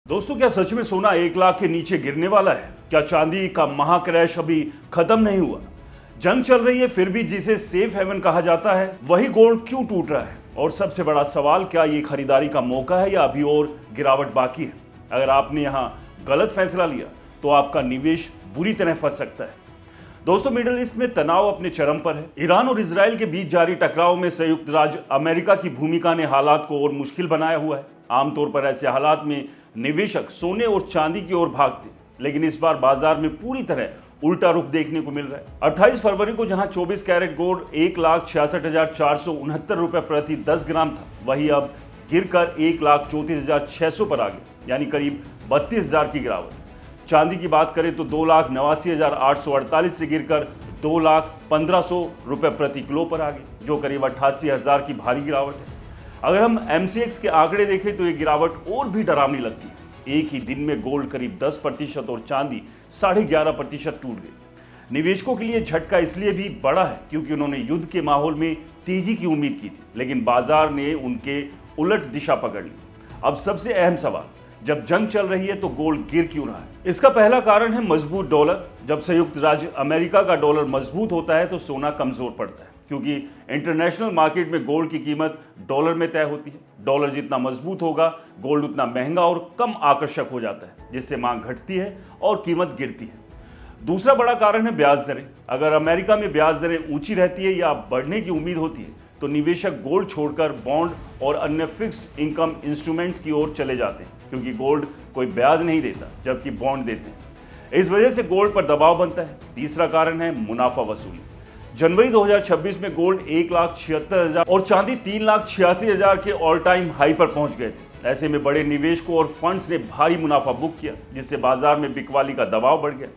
दोस्तों, क्या सच में सोना 1 लाख के नीचे गिरने वाला है? क्या चांदी का महाक्रैश अभी खत्म नहीं हुआ? जंग चल रही है, फिर भी जिसे सेफ हेवन कहा जाता है वही गोल्ड क्यों टूट रहा है? और सबसे बड़ा सवाल, क्या ये खरीदारी का मौका है या अभी और गिरावट बाकी है? अगर आपने यहाँ गलत फैसला लिया तो आपका निवेश बुरी तरह फंस सकता है। दोस्तों, मिडिल ईस्ट में तनाव अपने चरम पर है। ईरान और इजराइल के बीच जारी टकराव में संयुक्त राज्य अमेरिका की भूमिका ने हालात को और मुश्किल बनाया हुआ है। आमतौर पर ऐसे हालात में निवेशक सोने और चांदी की ओर भागते, लेकिन इस बार बाजार में पूरी तरह उल्टा रुख देखने को मिल रहा है। 28 फरवरी को जहां 24 कैरेट गोल्ड 1,66,469 रुपए प्रति 10 ग्राम था, वही अब गिरकर 1,34,600 पर आ गया, यानी करीब 32,000 की गिरावट। चांदी की बात करें तो 2,89,848 से गिरकर 2,15,000 रुपए प्रति किलो पर आ गए, जो करीब 88,000 की भारी गिरावट है। अगर हम MCX के आंकड़े देखें तो ये गिरावट और भी डरावनी लगती है। एक ही दिन में गोल्ड करीब 10% और चांदी 11.5% टूट गई। निवेशकों के लिए झटका इसलिए भी बड़ा है क्योंकि उन्होंने युद्ध के माहौल में तेजी की उम्मीद की थी, लेकिन बाजार ने उनके उलट दिशा पकड़ ली। अब सबसे अहम सवाल, जब जंग चल रही है तो गोल्ड गिर क्यों रहा है? इसका पहला कारण है मजबूत डॉलर। जब संयुक्त राज्य अमेरिका का डॉलर मजबूत होता है तो सोना कमजोर पड़ता है, क्योंकि इंटरनेशनल मार्केट में गोल्ड की कीमत डॉलर में तय होती है। डॉलर जितना मजबूत होगा, गोल्ड उतना महंगा और कम आकर्षक हो जाता है, जिससे मांग घटती है और कीमत गिरती है। दूसरा बड़ा कारण है ब्याज दरें। अगर अमेरिका में ब्याज दरें ऊंची रहती है या बढ़ने की उम्मीद होती है तो निवेशक गोल्ड छोड़कर बॉन्ड और अन्य फिक्स्ड इनकम इंस्ट्रूमेंट्स की ओर चले जाते हैं, क्योंकि गोल्ड कोई ब्याज नहीं देता जबकि बॉन्ड देते हैं। इस वजह से गोल्ड पर दबाव बनता है। तीसरा कारण है मुनाफा वसूली। जनवरी 2026 में गोल्ड 1,76,000 और चांदी 3,86,000 के ऑल टाइम हाई पर पहुंच गए थे। ऐसे में बड़े निवेशकों और फंड्स ने भारी मुनाफा बुक किया, जिससे बाजार में बिकवाली का दबाव बढ़ गया।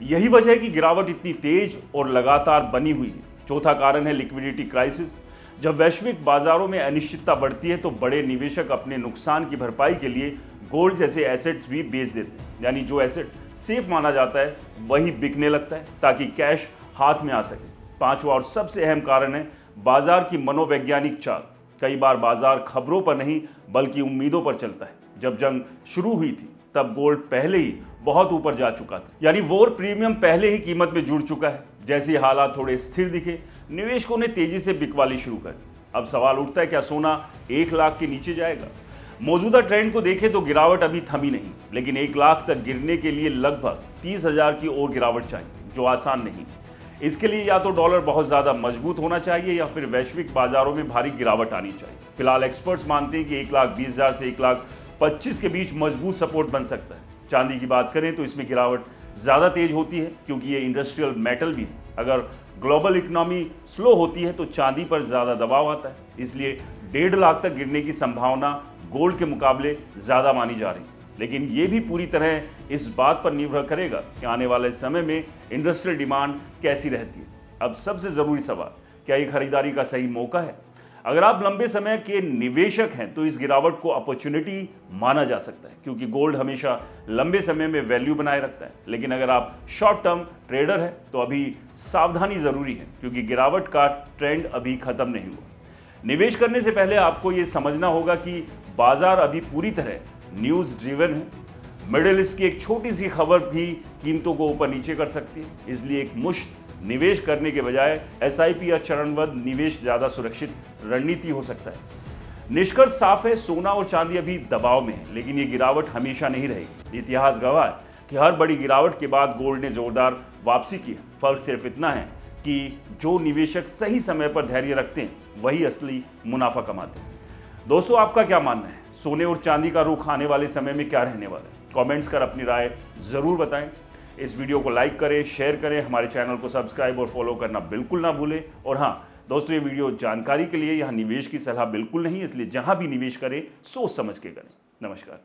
यही वजह है कि गिरावट इतनी तेज और लगातार बनी हुई है। चौथा कारण है लिक्विडिटी क्राइसिस। जब वैश्विक बाजारों में अनिश्चितता बढ़ती है तो बड़े निवेशक अपने नुकसान की भरपाई के लिए गोल्ड जैसे एसेट्स भी बेच देते हैं, यानी जो एसेट सेफ माना जाता है वही बिकने लगता है ताकि कैश हाथ में आ सके। पांचवा और सबसे अहम कारण है बाजार की मनोवैज्ञानिक चाल। कई बार बाजार खबरों पर नहीं बल्कि उम्मीदों पर चलता है। जब जंग शुरू हुई थी तब गोल्ड पहले ही बहुत ऊपर जा चुका था, यानी वॉर प्रीमियम पहले ही कीमत में जुड़ चुका है। जैसे ही हालात थोड़े स्थिर दिखे, निवेशकों ने तेजी से बिकवाली शुरू कर दी। अब सवाल उठता है, क्या सोना 1 लाख के नीचे जाएगा? मौजूदा ट्रेंड को देखें तो गिरावट अभी थमी नहीं, लेकिन 1 लाख तक गिरने के लिए लगभग 30,000 की और गिरावट चाहिए, जो आसान नहीं। इसके लिए या तो डॉलर बहुत ज्यादा मजबूत होना चाहिए या फिर वैश्विक बाजारों में भारी गिरावट आनी चाहिए। फिलहाल एक्सपर्ट्स मानते हैं कि 1,20,000 से 1,25,000 के बीच मजबूत सपोर्ट बन सकता है। चांदी की बात करें तो इसमें गिरावट ज्यादा तेज होती है क्योंकि ये इंडस्ट्रियल मेटल भी है। अगर ग्लोबल इकोनॉमी स्लो होती है तो चांदी पर ज्यादा दबाव आता है, इसलिए 1.5 लाख तक गिरने की संभावना गोल्ड के मुकाबले ज्यादा मानी जा रही है। लेकिन ये भी पूरी तरह इस बात पर निर्भर करेगा कि आने वाले समय में इंडस्ट्रियल डिमांड कैसी रहती है। अब सबसे जरूरी सवाल, क्या ये खरीदारी का सही मौका है? अगर आप लंबे समय के निवेशक हैं तो इस गिरावट को अपॉर्चुनिटी माना जा सकता है, क्योंकि गोल्ड हमेशा लंबे समय में वैल्यू बनाए रखता है। लेकिन अगर आप शॉर्ट टर्म ट्रेडर हैं तो अभी सावधानी जरूरी है, क्योंकि गिरावट का ट्रेंड अभी खत्म नहीं हुआ। निवेश करने से पहले आपको ये समझना होगा कि बाजार अभी पूरी तरह न्यूज़ ड्रिवन है। मिडिल ईस्ट की एक छोटी सी खबर भी कीमतों को ऊपर नीचे कर सकती है, इसलिए एक मुश्त निवेश करने के बजाय SIP या चरणबद्ध निवेश ज्यादा सुरक्षित रणनीति हो सकता है। निष्कर्ष साफ है, सोना और चांदी अभी दबाव में है, लेकिन ये गिरावट हमेशा नहीं रहेगी। इतिहास गवाह है कि हर बड़ी गिरावट के बाद गोल्ड ने जोरदार वापसी की है। फर्क सिर्फ इतना है कि जो निवेशक सही समय पर धैर्य रखते हैं वही असली मुनाफा कमाते हैं। दोस्तों, आपका क्या मानना है? सोने और चांदी का रुख आने वाले समय में क्या रहने वाला है? कमेंट्स कर अपनी राय जरूर बताएं। इस वीडियो को लाइक करें, शेयर करें, हमारे चैनल को सब्सक्राइब और फॉलो करना बिल्कुल ना भूलें। और हाँ दोस्तों, ये वीडियो जानकारी के लिए, यहाँ निवेश की सलाह बिल्कुल नहीं, इसलिए जहां भी निवेश करें सोच समझ के करें। नमस्कार।